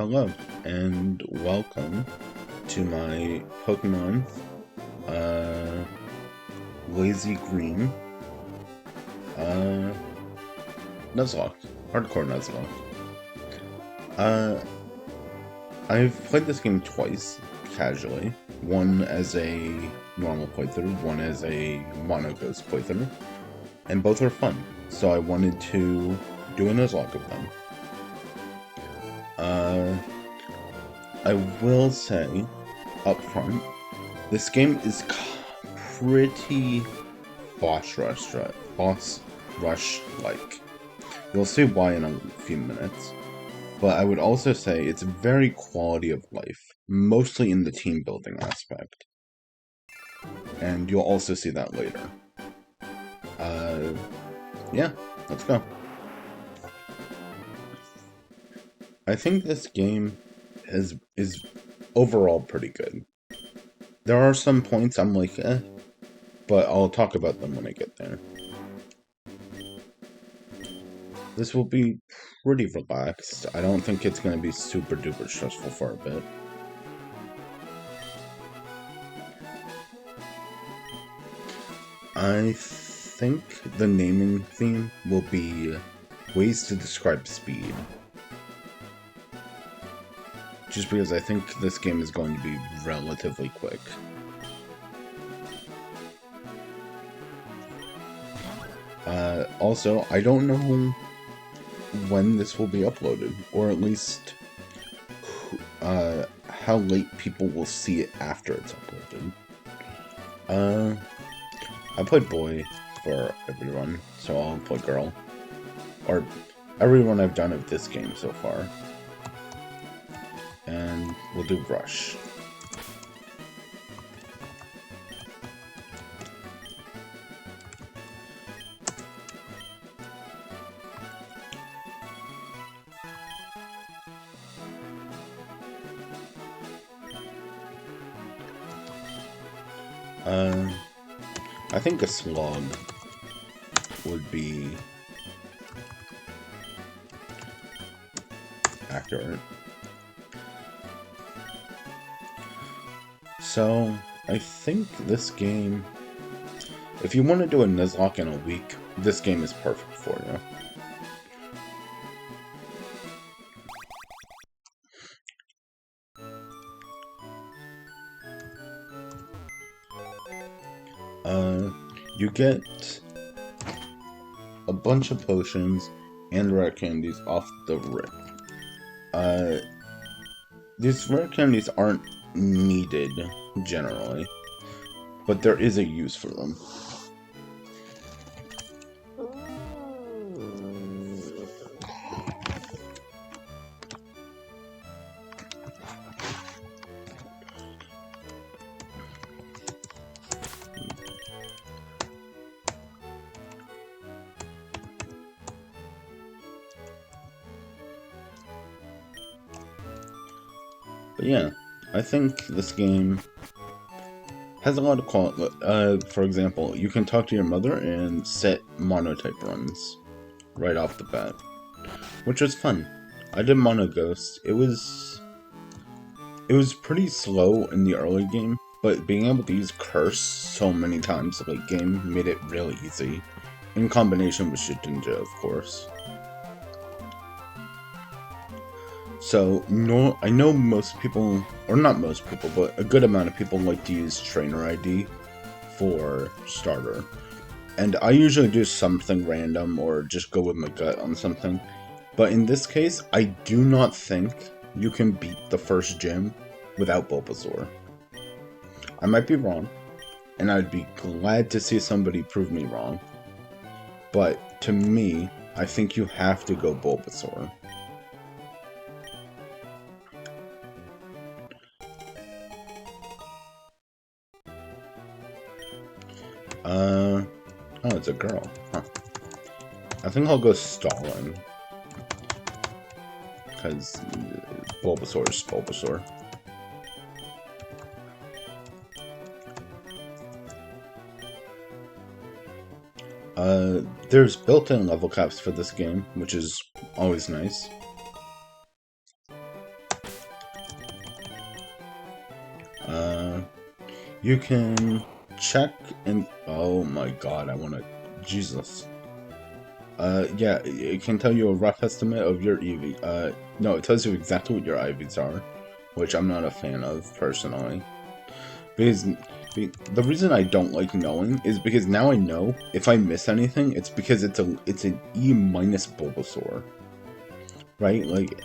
Hello, and welcome to my Pokemon, LazyGreen, uh, Nuzlocke, Hardcore Nuzlocke. I've played this game twice, casually. One as a normal playthrough, one as a Monoghost playthrough, and both are fun, so I wanted to do a Nuzlocke of them. I will say, up front, this game is pretty boss rush-like. You'll see why in a few minutes. But I would also say it's very quality of life, mostly in the team building aspect. And you'll also see that later. Yeah, let's go. I think this game is overall pretty good. There are some points I'm like, but I'll talk about them when I get there. This will be pretty relaxed. I don't think it's going to be super duper stressful for a bit. I think the naming theme will be ways to describe speed. Just because I think this game is going to be relatively quick. Also, I don't know when this will be uploaded, or at least how late people will see it after it's uploaded. I played boy for everyone, so I'll play girl. Or everyone I've done of this game so far. And we'll do brush. I think a slug would be accurate. So, I think this game, if you want to do a Nuzlocke in a week, this game is perfect for you. You get a bunch of potions and rare candies off the rip. These rare candies aren't needed, generally, but there is a use for them. But yeah, I think this game has a lot of quality. For example, you can talk to your mother and set monotype runs right off the bat, which was fun. I did Monoghost. It was pretty slow in the early game, but being able to use Curse so many times late game made it really easy, in combination with Shittinja, of course. So, I know most people, or not most people, but a good amount of people like to use Trainer ID for starter. And I usually do something random, or just go with my gut on something. But in this case, I do not think you can beat the first gym without Bulbasaur. I might be wrong, and I'd be glad to see somebody prove me wrong. But, to me, I think you have to go Bulbasaur. Oh, it's a girl. Huh. I think I'll go stalling. Because Bulbasaur is Bulbasaur. There's built-in level caps for this game, which is always nice. you can check and... Oh my god, I wanna... Jesus. Yeah, it can tell you a rough estimate of your EV. No, it tells you exactly what your IVs are, which I'm not a fan of, personally. Because the reason I don't like knowing is because now I know if I miss anything, it's because it's an E minus Bulbasaur, right? Like,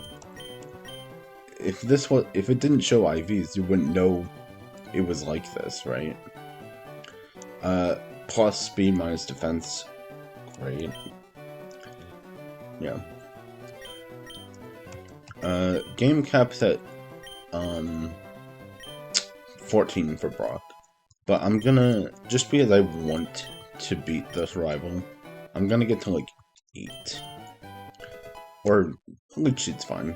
if it didn't show IVs, you wouldn't know it was like this, right? Plus speed minus defense, great. Yeah. Game caps at 14 for Brock. But I'm gonna, just because I want to beat this rival, I'm gonna get to like 8. Or Leech Seed's fine.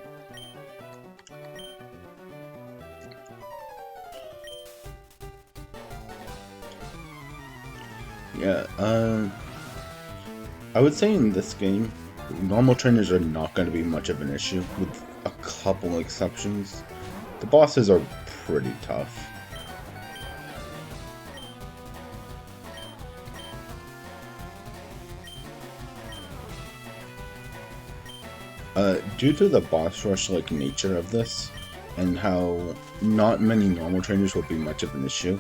Yeah, I would say in this game, normal trainers are not going to be much of an issue, with a couple exceptions. The bosses are pretty tough. Due to the boss rush-like nature of this, and how not many normal trainers will be much of an issue,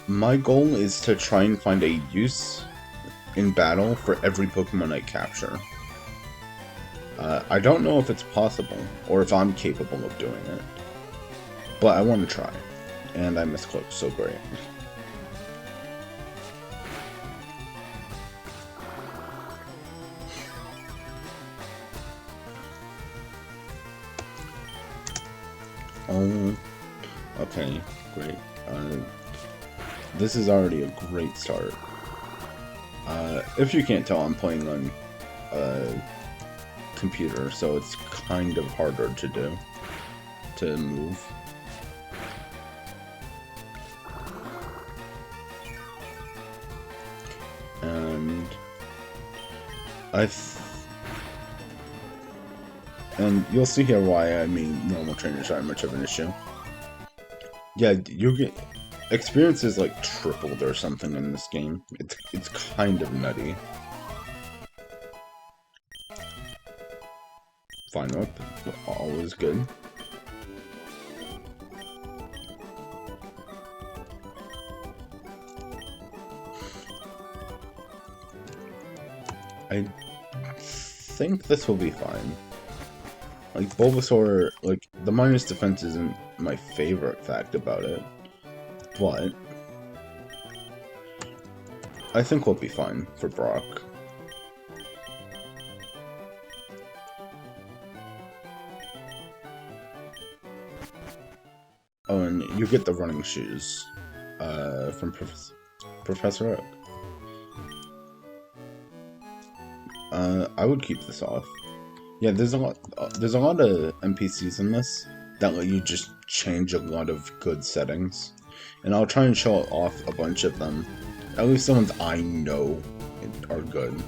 my goal is to try and find a use in battle for every Pokemon I capture. I don't know if it's possible, or if I'm capable of doing it, but I want to try, and I misclicked, so great. Oh, okay, great. This is already a great start. If you can't tell, I'm playing on a computer, so it's kind of harder to do, to move. And and you'll see here why I mean normal trainers aren't much of an issue. Yeah, you get experience is like tripled or something in this game. It's kind of nutty. Fine up, always good. I think this will be fine. Like, Bulbasaur, like, the minus defense isn't my favorite fact about it, but I think we'll be fine for Brock. Oh, and you get the running shoes from Professor Oak. I would keep this off. Yeah, there's a lot of NPCs in this that let you just change a lot of good settings, and I'll try and show off a bunch of them. At least the ones I know are good.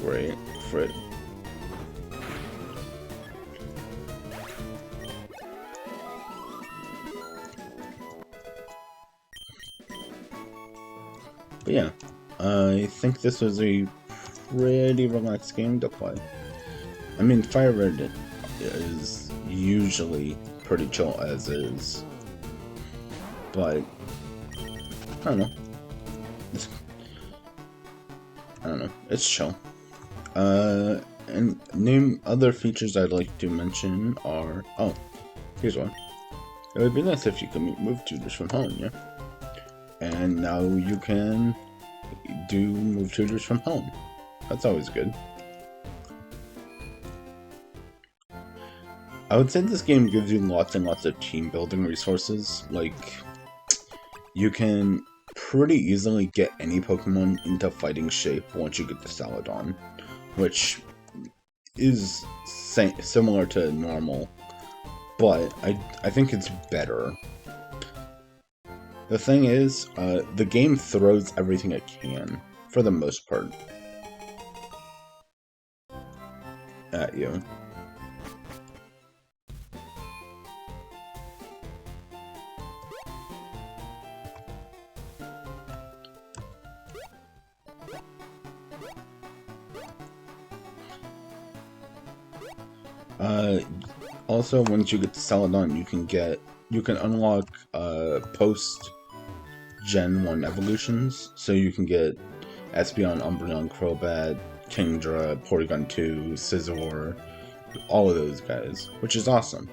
Great, Frit. But yeah, I think this was a pretty relaxed game to play. I mean, Fire Red is usually pretty chill as is, but I don't know. It's chill. And name other features I'd like to mention are... Oh, here's one. It would be nice if you could move tutors from home, yeah? And now you can do move tutors from home. That's always good. I would say this game gives you lots and lots of team building resources. Like, you can pretty easily get any Pokemon into fighting shape once you get the Saladon, which is similar to normal, but I think it's better. The thing is, the game throws everything it can, for the most part. at you. Also, once you get to Celadon, you can unlock post-Gen 1 evolutions, so you can get Espeon, Umbreon, Crobat, Kingdra, Porygon 2, Scizor, all of those guys, which is awesome.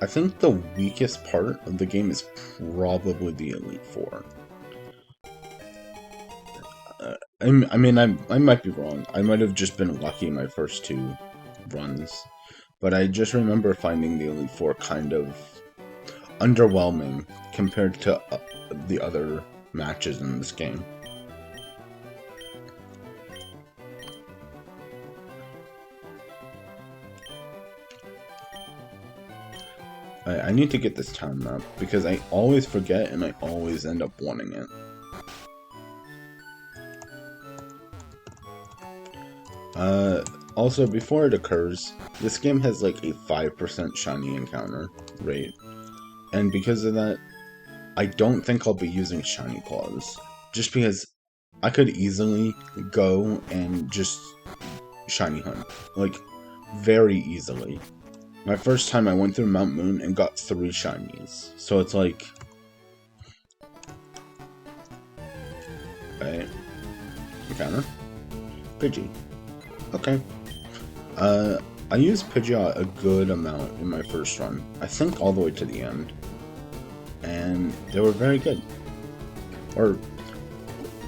I think the weakest part of the game is probably the Elite Four. I mean, I might be wrong. I might have just been lucky in my first two runs. But I just remember finding the Elite Four kind of underwhelming compared to the other matches in this game. I need to get this town map, because I always forget and I always end up wanting it. Also, before it occurs, this game has like a 5% shiny encounter rate. And because of that, I don't think I'll be using shiny claws. Just because I could easily go and just shiny hunt. Like, very easily. My first time I went through Mount Moon and got 3 shinies. So it's like... Okay. Encounter. Pidgey. Okay. I used Pidgeot a good amount in my first run. I think all the way to the end. And they were very good. Or,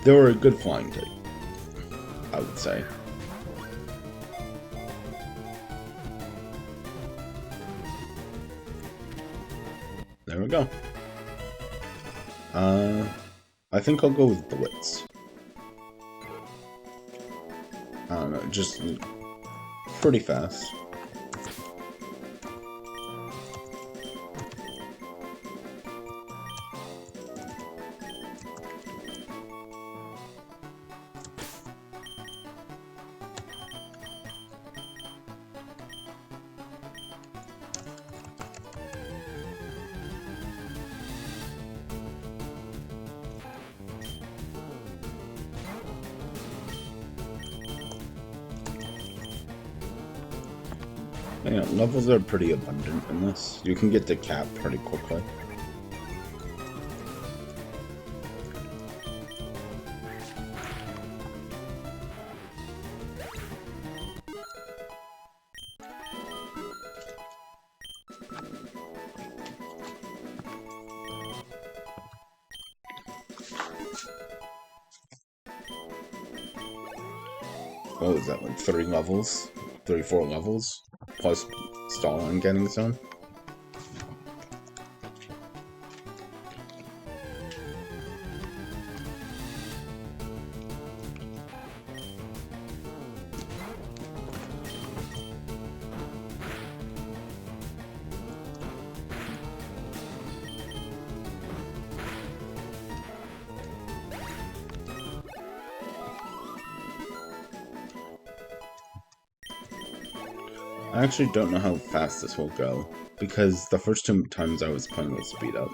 they were a good flying type, I would say. There we go. I think I'll go with Blitz. I don't know, just pretty fast. Yeah, levels are pretty abundant in this. You can get the cap pretty quickly. What was that, like 3 levels? 34 levels? Plus stall and getting zone? I actually don't know how fast this will go, because the first 2 times I was playing with speed up.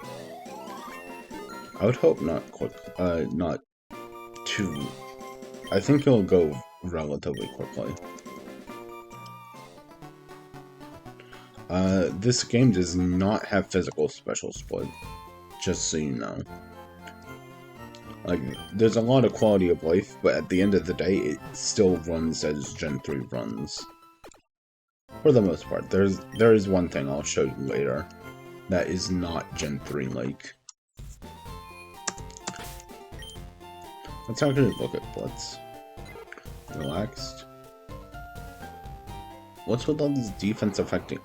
I would hope not quick, not too... I think it'll go relatively quickly. This game does not have physical special split, just so you know. Like, there's a lot of quality of life, but at the end of the day, it still runs as Gen 3 runs. For the most part. There is one thing I'll show you later that is not Gen 3-like. Let's actually look at Blitz. Relaxed. What's with all these defense affecting?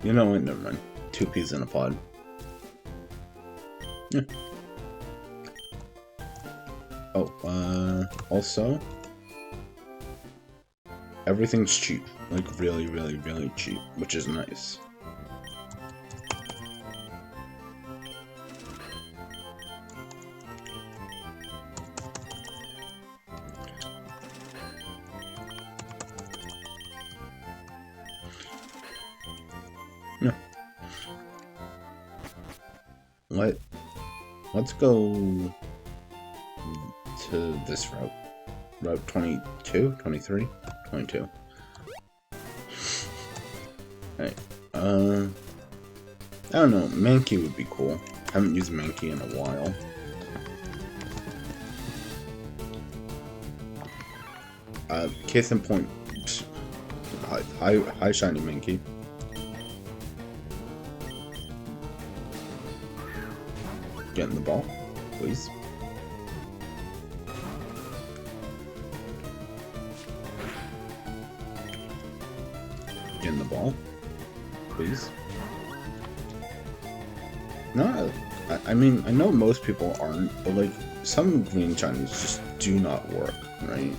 You know what? Never mind. 2 peas in a pod. Yeah. Oh, also... everything's cheap. Like, really, really, really cheap, which is nice. Yeah. Let's go to this route. Route 22? 23? 22. Alright, I don't know, Mankey would be cool. Haven't used Mankey in a while. Case in point, hi shiny Mankey. Getting the ball, please. Getting the ball, please. No, I mean, I know most people aren't, but like, some green shinies just do not work, right?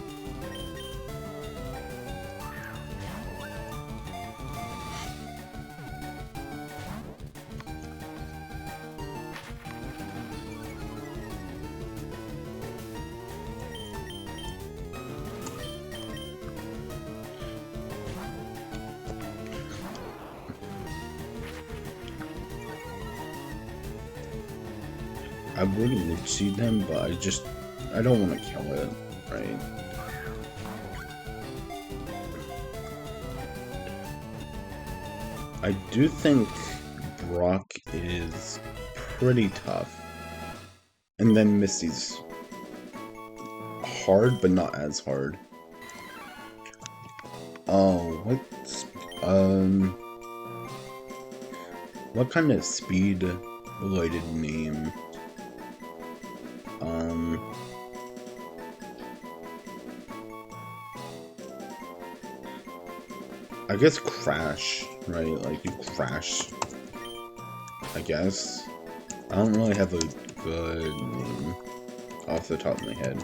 I would see them, but I don't want to kill it, right? I do think Brock is pretty tough. And then Misty's hard, but not as hard. Oh, what kind of speed related name? I guess Crash, right? Like, you crash, I guess. I don't really have a good name off the top of my head.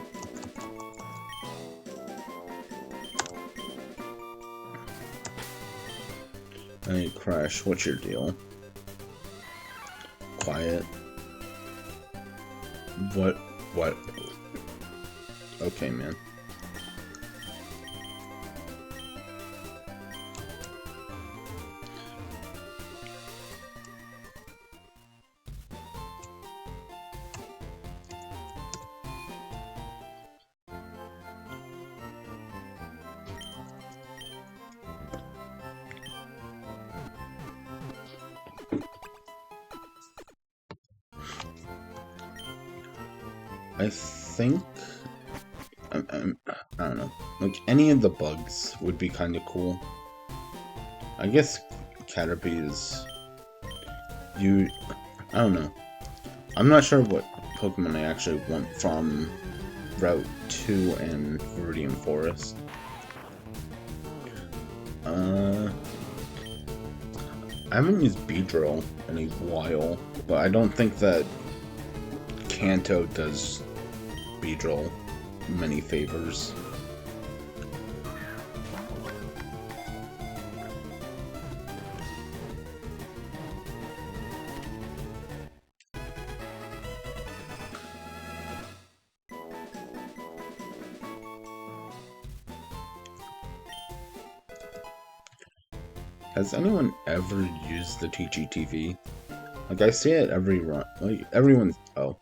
Hey, Crash, what's your deal? Quiet. What? Okay, man. I think I don't know. Like, any of the bugs would be kind of cool. I guess Caterpie is I don't know. I'm not sure what Pokemon I actually want from Route 2 and Viridian Forest. I haven't used Beedrill in a while, but I don't think that Kanto does Beedrill many favors. Has anyone ever used the TGTV? Like, I see it every run. Like, everyone's... Oh.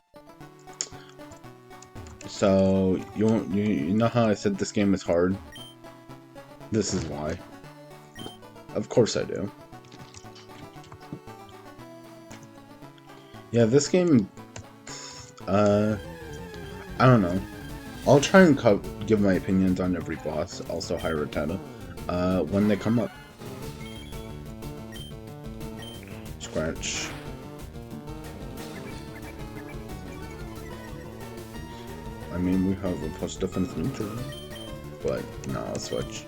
So, you know how I said this game is hard? This is why. Of course I do. Yeah, this game... I don't know. I'll try and give my opinions on every boss, also Hyroteta, when they come up. Scratch. I mean, we have a plus defense neutral, but no, I'll switch.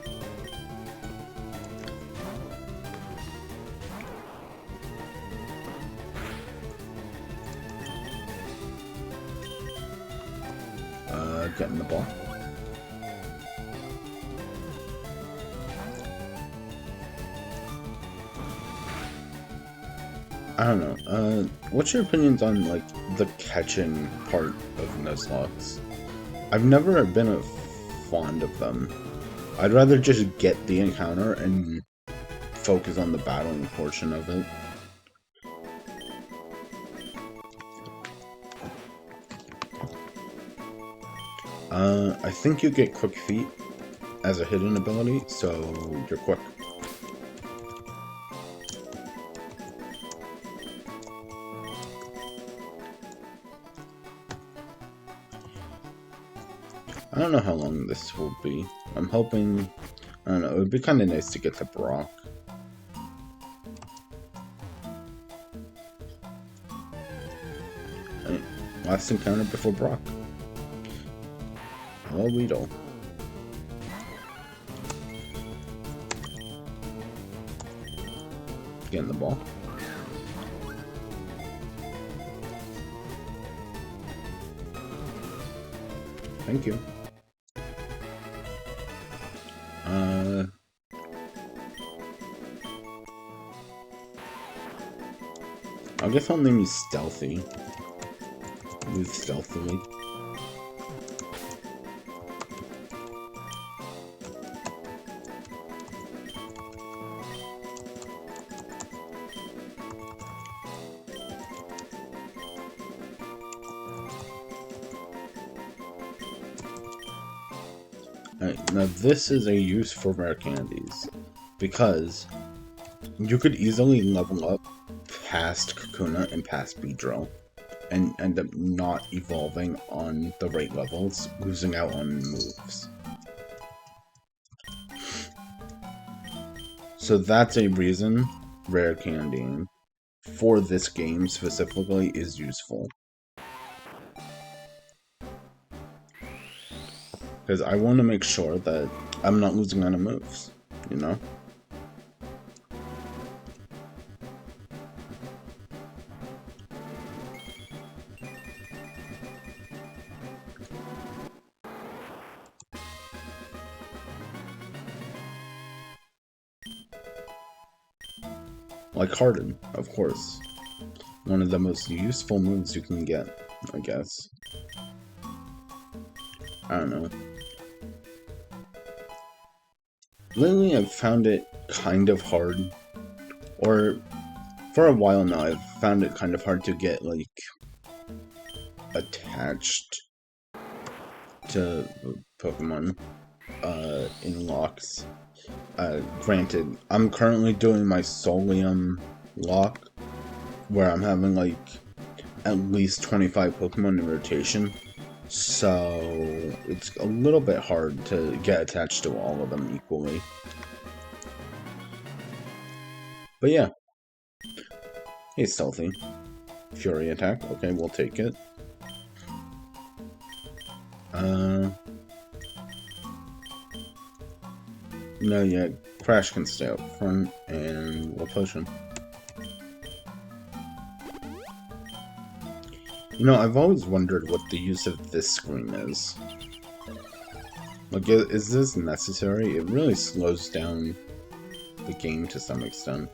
Getting the ball. I don't know. What's your opinions on, like, the catching part of Nuzlocke? I've never been fond of them. I'd rather just get the encounter and focus on the battling portion of it. I think you get Quick Feet as a hidden ability, so you're quick. I don't know how long this will be. I'm hoping... I don't know, it would be kind of nice to get to Brock. Right, last encounter before Brock. Hello, Weedle. Getting the ball. Thank you. I guess I'll name you Stealthy. Move stealthily. Alright, now this is a use for rare candies, because you could easily level up past Kakuna and past Beedrill, and end up not evolving on the right levels, losing out on moves. So that's a reason rare candying for this game specifically is useful. Because I want to make sure that I'm not losing out on moves, you know? Like Harden, of course. One of the most useful moves you can get, I guess. I don't know. Lately, I've found it kind of hard, or for a while now, I've found it kind of hard to get, like, attached to Pokemon in locks. Granted, I'm currently doing my Solium lock, where I'm having, like, at least 25 Pokemon in rotation. So, it's a little bit hard to get attached to all of them equally. But yeah. Hey, Stealthy. Fury attack. Okay, we'll take it. No, yeah, Crash can stay up front, and we'll push him. You know, I've always wondered what the use of this screen is. Like, is this necessary? It really slows down the game to some extent.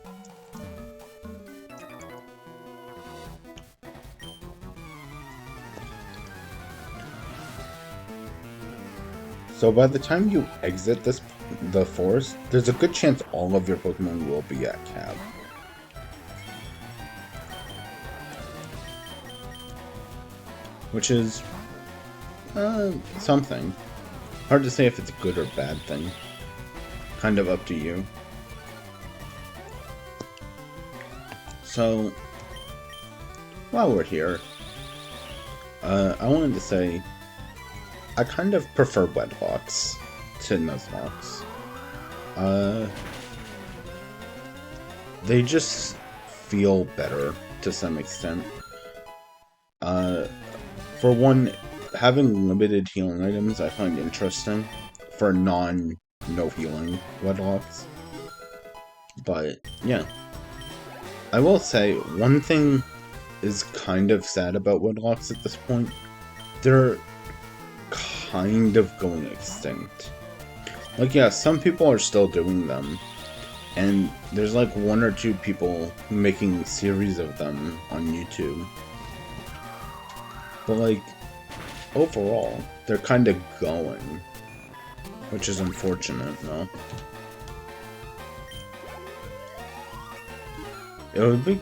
So by the time you exit the forest, there's a good chance all of your Pokemon will be at cap. Which is something. Hard to say if it's a good or bad thing. Kind of up to you. So, while we're here, I wanted to say I kind of prefer Wedlocks to Nuzlocke. They just feel better to some extent. For one, having limited healing items I find interesting for no healing Wedlocks. But yeah, I will say one thing is kind of sad about Wedlocks at this point. They're kind of going extinct. Like, yeah, some people are still doing them, And there's like 1 or 2 people making series of them on YouTube. But like, overall, they're kind of going. Which is unfortunate, no? It would be...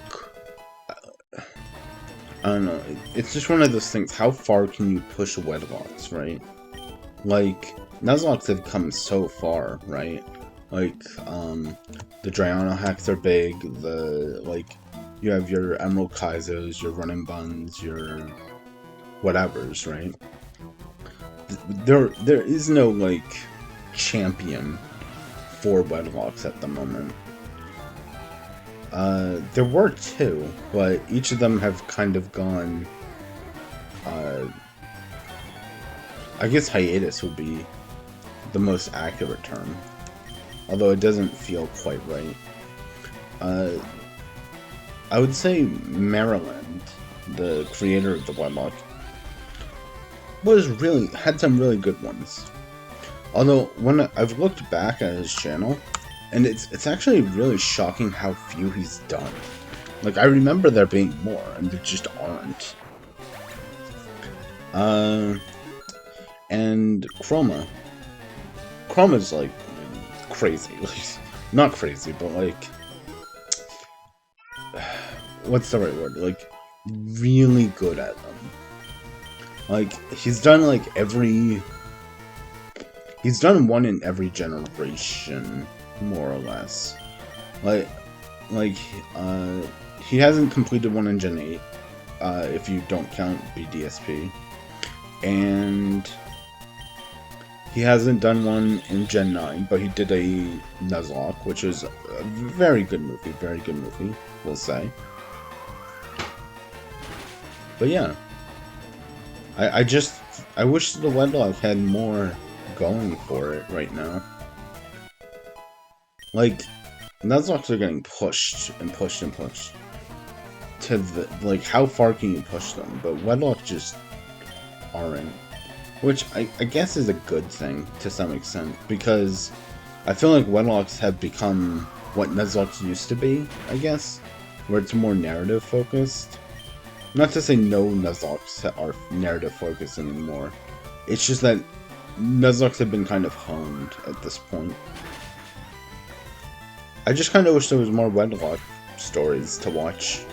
I don't know, it's just one of those things, how far can you push wedlocks, right? Like, Nuzlocke have come so far, right? Like, the Drayano hacks are big, you have your Emerald Kaizos, your Running Buns, your whatevers, right? There is no, like, champion for wedlocks at the moment. There were 2, but each of them have kind of gone, I guess hiatus would be the most accurate term. Although it doesn't feel quite right. I would say Maryland, the creator of the wedlock, had some really good ones. Although, when I've looked back at his channel, and it's actually really shocking how few he's done. Like, I remember there being more, and there just aren't. And Chroma. Chroma's, like, crazy. Like, not crazy, but, like... what's the right word? Like, really good at them. Like, he's done, like, he's done one in every generation, more or less. He hasn't completed one in Gen 8, if you don't count BDSP. And he hasn't done one in Gen 9, but he did a Nuzlocke, which is a very good movie, we'll say. But yeah. I wish the wedlock had more going for it right now. Like, Nuzlocks are getting pushed and pushed and pushed. To the, like, how far can you push them? But wedlocks just aren't. Which I guess is a good thing to some extent, because I feel like wedlocks have become what Nuzlocke used to be, I guess, where it's more narrative focused. Not to say no Nuzlocks are narrative focused anymore. It's just that Nuzlocks have been kind of honed at this point. I just kind of wish there was more wedlock stories to watch.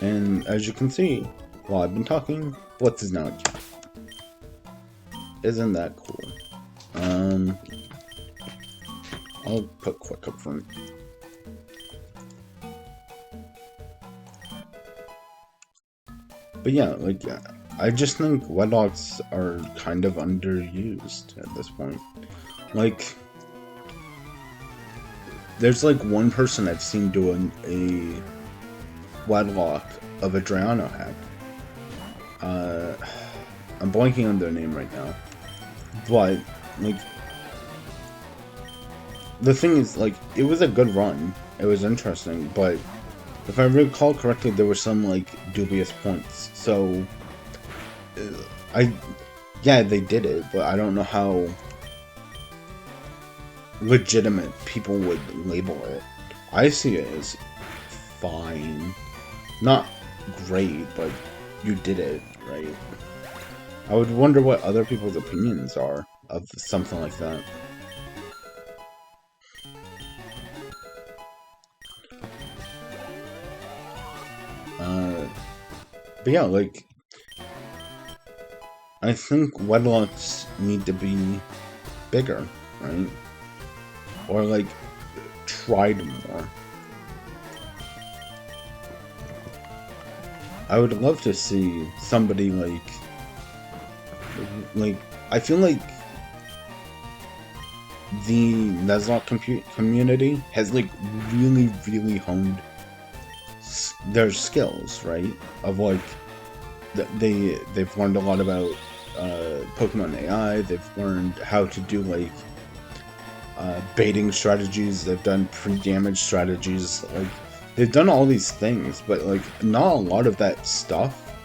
And as you can see, while I've been talking, Blitz is now a cat. Isn't that cool? I'll put quick up front. But yeah, like, I just think wedlocks are kind of underused at this point. Like, there's like one person I've seen doing a wedlock of a Drayano hack. I'm blanking on their name right now. But, like, the thing is, like, it was a good run. It was interesting, but if I recall correctly, there were some, like, dubious points. So, yeah, they did it, but I don't know how legitimate people would label it. I see it as fine. Not great, but you did it, right? I would wonder what other people's opinions are of something like that. But yeah, like, I think wedlocks need to be bigger, right? Or, like, tried more. I would love to see somebody, like, I feel like the Nuzlocke community has, like, really, really honed their skills, right? Of, like, they've learned a lot about Pokemon AI. They've learned how to do, like, baiting strategies. They've done pre-damage strategies. Like, they've done all these things, but, like, not a lot of that stuff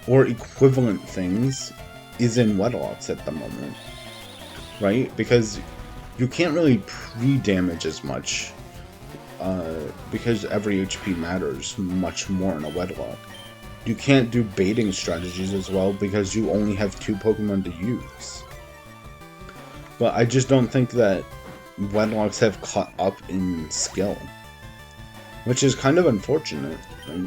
or equivalent things is in wedlocks at the moment, right? Because you can't really pre-damage as much, because every HP matters much more in a wedlock. You can't do baiting strategies as well because you only have 2 Pokemon to use. But I just don't think that wedlocks have caught up in skill, which is kind of unfortunate. Right?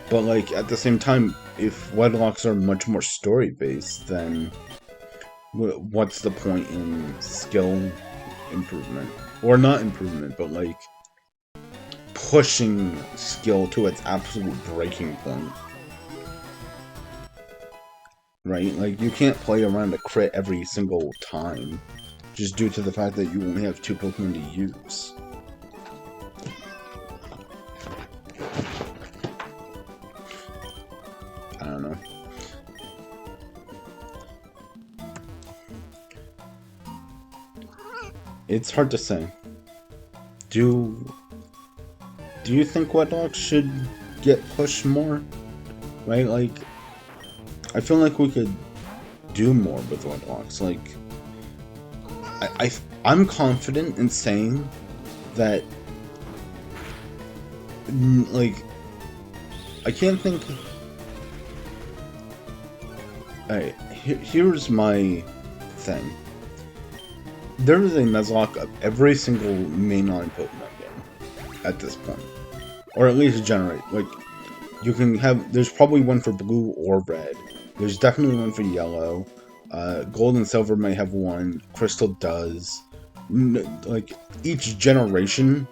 But like at the same time, if wedlocks are much more story-based, then what's the point in skill improvement? Or not improvement, but like pushing skill to its absolute breaking point. Right? Like, you can't play around a crit every single time, just due to the fact that you only have 2 Pokemon to use. I don't know. It's hard to say. Do you think wedlocks should get pushed more? Right? Like, I feel like we could do more with wedlocks. Like, I'm confident in saying that, like, I can't think. Alright, here's my thing. There is a Nuzlocke of every single mainline Pokemon game at this point, or at least generate. Like, you can have. There's probably one for blue or red. There's definitely one for yellow. Gold and silver may have one. Crystal does. Like, each generation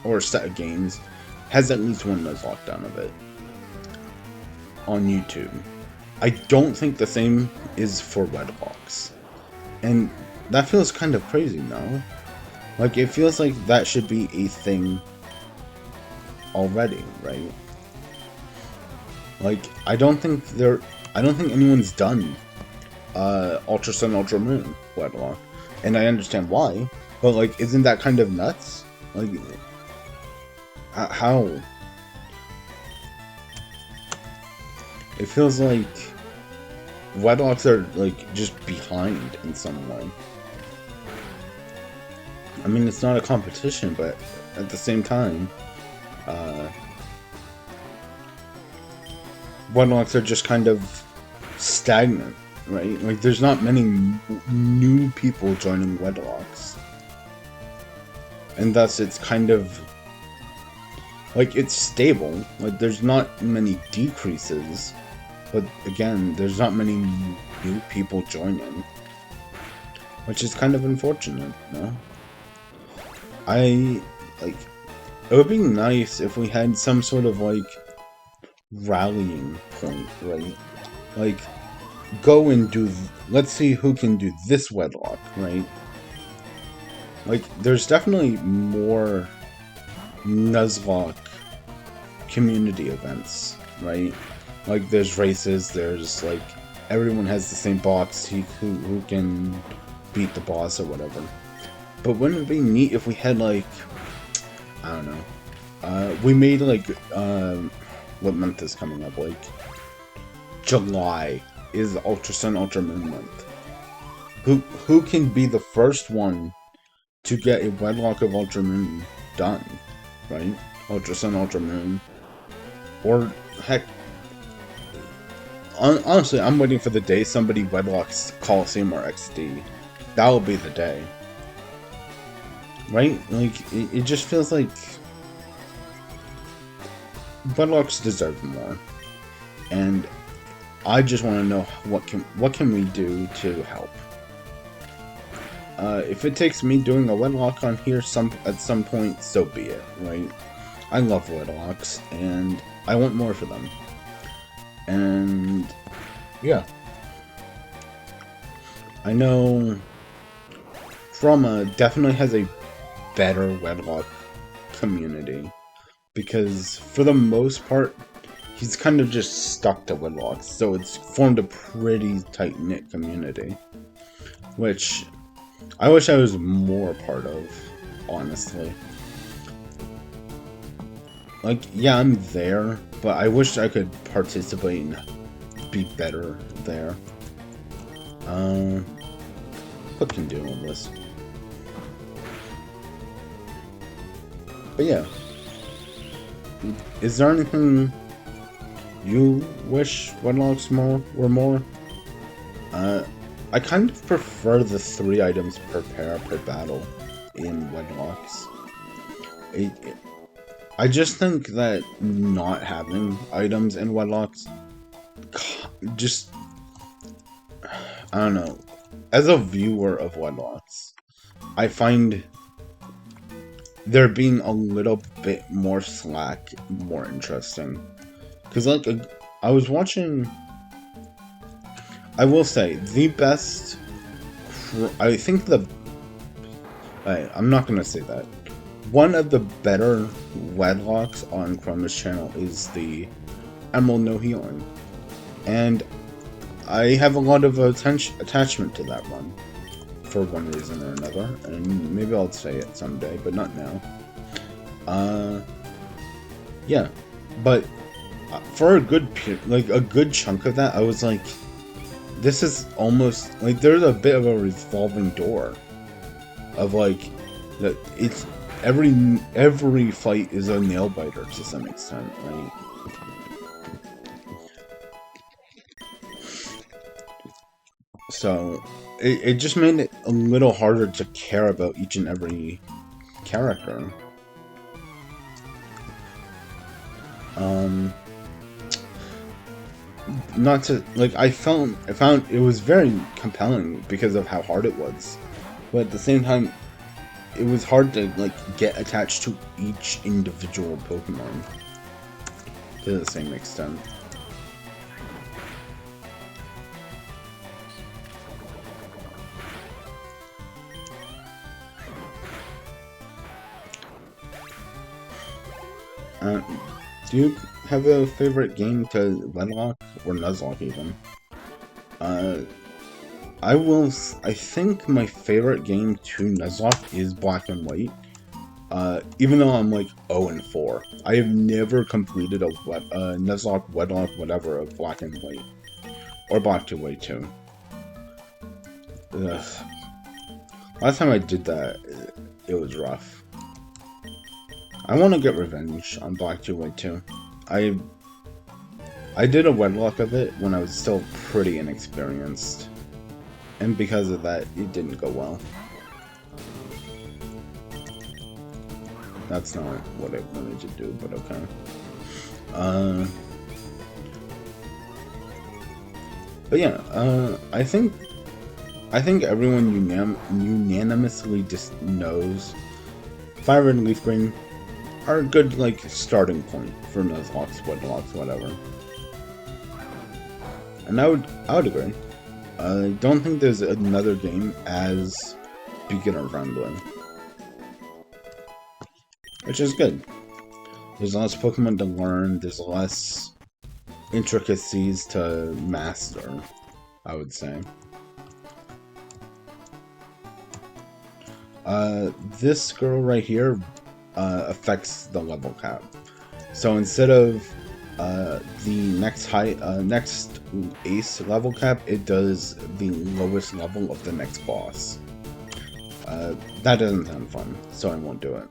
or set of games has at least one Nuzlocke done of it on YouTube. I don't think the same is for wedlocks. And that feels kind of crazy, no? Like, it feels like that should be a thing already, right? Like, I don't think anyone's done Ultra Sun, Ultra Moon wedlock. And I understand why, but like, isn't that kind of nuts? Like, how? It feels like wedlocks are like just behind in some way. I mean, it's not a competition, but at the same time, wedlocks are just kind of stagnant, right? Like, there's not many new people joining wedlocks. And thus, it's kind of like, it's stable. Like, there's not many decreases. But again, there's not many new people joining. Which is kind of unfortunate, no? It would be nice if we had some sort of, like, rallying point, right? Like, go and do, let's see who can do this wedlock, right? Like, there's definitely more Nuzlocke community events, right? Like, there's races, there's, like, everyone has the same box, who can beat the boss or whatever. But wouldn't it be neat if we had, like, I don't know, we made, like, what month is coming up? Like, July is Ultra Sun, Ultra Moon month. Who can be the first one to get a wedlock of Ultra Moon done, right? Ultra Sun, Ultra Moon. Or, heck, honestly, I'm waiting for the day somebody wedlocks Coliseum or XD. That will be the day. Right? Like, it just feels like wedlocks deserve more. And I just want to know what can we do to help. If it takes me doing a wedlock on here at some point, so be it, right? I love wedlocks, and I want more for them. And yeah, I know Trauma definitely has a better wedlock community, because for the most part, he's kind of just stuck to wedlocks, so it's formed a pretty tight-knit community, which I wish I was more a part of, honestly. Like, yeah, I'm there, but I wish I could participate and be better there. What can do on this? But yeah. Is there anything you wish wedlocks were more? I kind of prefer the 3 items per pair per battle in wedlocks. I just think that not having items in wedlocks just, I don't know. As a viewer of wedlocks, I find there being a little bit more slack more interesting. Because, like, I was watching... I will say, the best... I think the... I'm not going to say that. One of the better wedlocks on Chroma's channel is the Emerald No Healing. And I have a lot of attachment to that one. For one reason or another. And maybe I'll say it someday, but not now. Yeah. But for a good chunk of that, I was like, this is almost like there's a bit of a revolving door of like that. It's every fight is a nail biter to some extent, right? So it just made it a little harder to care about each and every character. Not to, like, I found it was very compelling because of how hard it was, but at the same time, it was hard to, like, get attached to each individual Pokemon to the same extent. Do you have a favorite game to wedlock or Nuzlocke even? I think my favorite game to Nuzlocke is Black and White. Even though I'm like 0-4, I have never completed a Nuzlocke, wedlock, whatever of Black and White, or Black to White 2. Ugh. Last time I did that, it was rough. I want to get revenge on Black to White 2. I did a wedlock of it when I was still pretty inexperienced, and because of that, it didn't go well. That's not what I wanted to do, but okay. But yeah, I think everyone unanimously just knows Fire and Leaf Green are a good, like, starting point for Nuzlocke, wedlocks, whatever. And I would agree. I don't think there's another game as beginner friendly, which is good. There's less Pokemon to learn. There's less intricacies to master, I would say. This girl right here affects the level cap. So instead of the next ace level cap, it does the lowest level of the next boss. That doesn't sound fun, so I won't do it.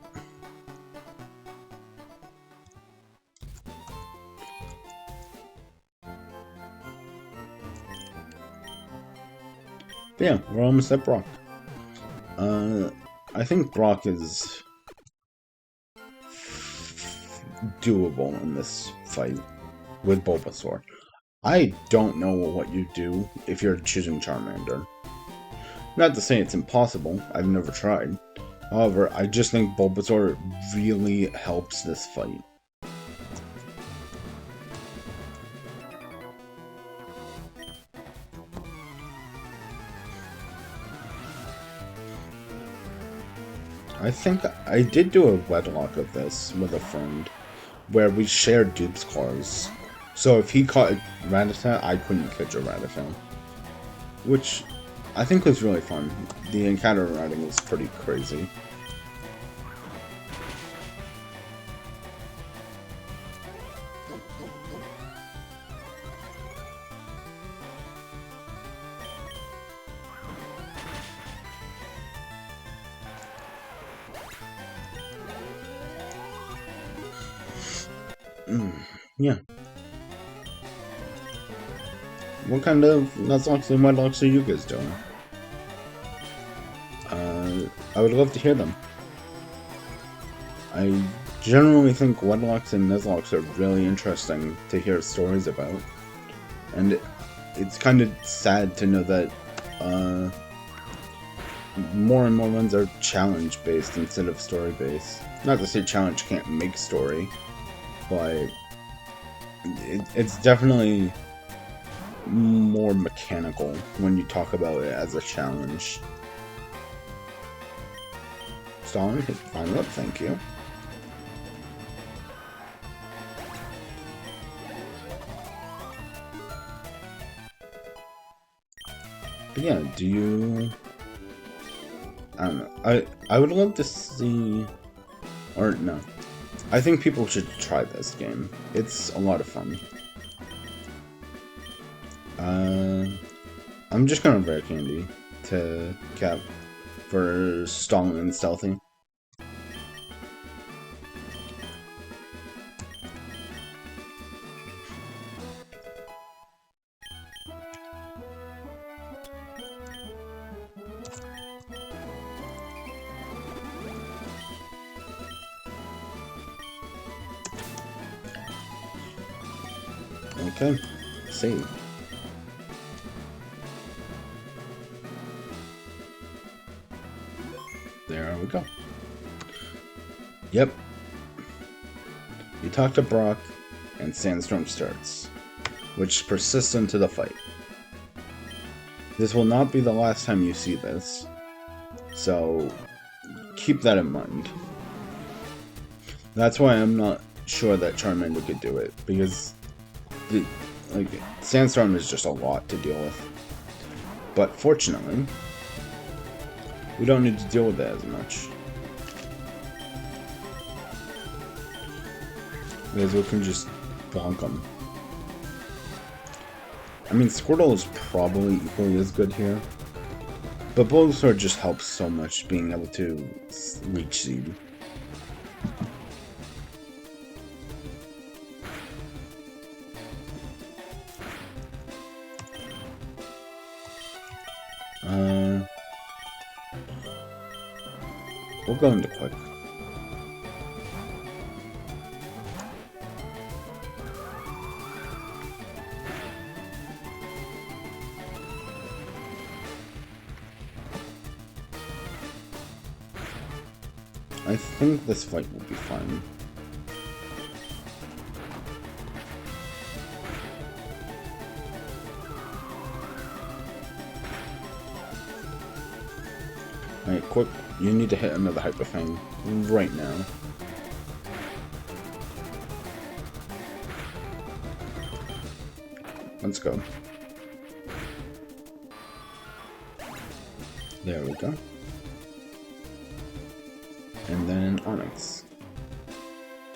But yeah, we're almost at Brock. I think Brock is doable in this fight with Bulbasaur. I don't know what you do if you're choosing Charmander. Not to say it's impossible, I've never tried. However, I just think Bulbasaur really helps this fight. I think I did do a wedlock of this with a friend, where we shared dupes claws. So if he caught a Rattata, I couldn't catch a Rattata. Which I think was really fun. The encounter routing was pretty crazy. Yeah. What kind of Nuzlocke and Wedlocks are you guys doing? I would love to hear them. I generally think Wedlocks and Nuzlocks are really interesting to hear stories about. And it's kind of sad to know that more and more ones are challenge-based instead of story-based. Not to say challenge can't make story, but it's definitely more mechanical when you talk about it as a challenge. Stalin, hit final up, thank you. But yeah, do you... I don't know. I would love to see... Or, no. I think people should try this game. It's a lot of fun. I'm just gonna rare candy to cap for Stalin and Stealthy. Okay, save. There we go. Yep. You talk to Brock, and Sandstorm starts, which persists into the fight. This will not be the last time you see this, so keep that in mind. That's why I'm not sure that Charmander could do it, because Sandstorm is just a lot to deal with. But fortunately, we don't need to deal with that as much. Because we can just bonk them. I mean, Squirtle is probably equally as good here. But Bulbasaur just helps so much being able to Leech Seed. We'll go into quick. I think this fight will be fine. Alright, quick. You need to hit another Hyper Fang right now. Let's go. There we go. And then Onyx.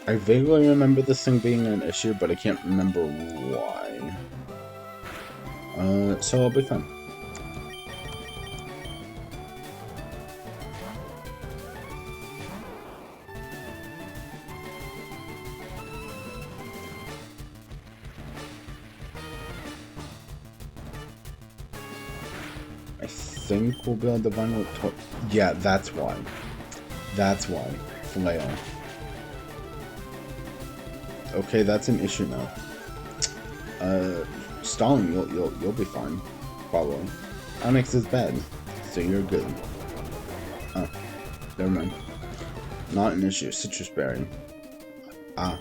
I vaguely remember this thing being an issue, but I can't remember why. So I'll be fine. I think we'll be able to divine with yeah, that's why. That's why. Flail. Okay, that's an issue now. Stalin, you'll be fine. Probably. Onyx is bad, so you're good. Oh, never mind. Not an issue. Citrus Berry. Ah.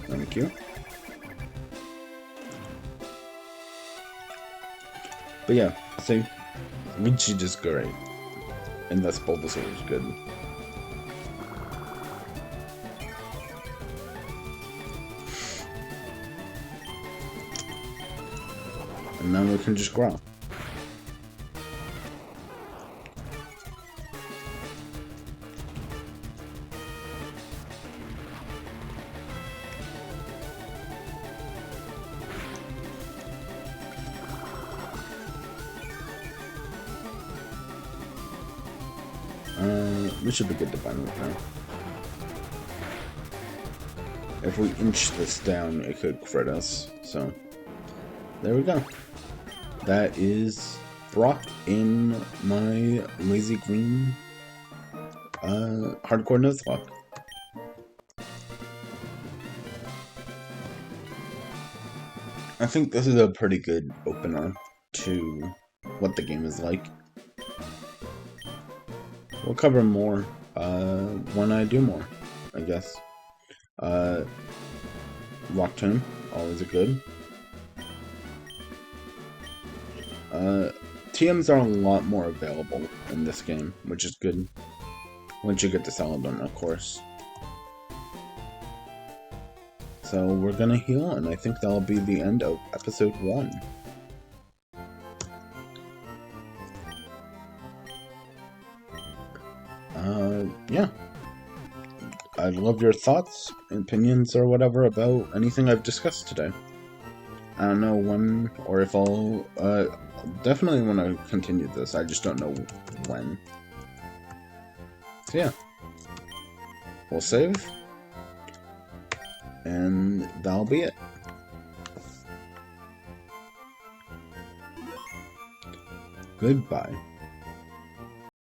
Thank you. But yeah, see, Leech is great. And that's Bulbasaur is good. And then we can just grow. we should be good to bind right now. If we inch this down, it could crit us. So, there we go. That is Brock in my LazyGreen hardcore Nuzlocke. I think this is a pretty good opener to what the game is like. We'll cover more when I do more, I guess. Rock Tomb, always a good. TMs are a lot more available in this game, which is good. Once you get to Saladin, of course. So we're gonna heal, and I think that'll be the end of episode 1. Yeah. I'd love your thoughts, opinions, or whatever about anything I've discussed today. I don't know when, or if I'll, definitely want to continue this, I just don't know when. So yeah. We'll save. And that'll be it. Goodbye.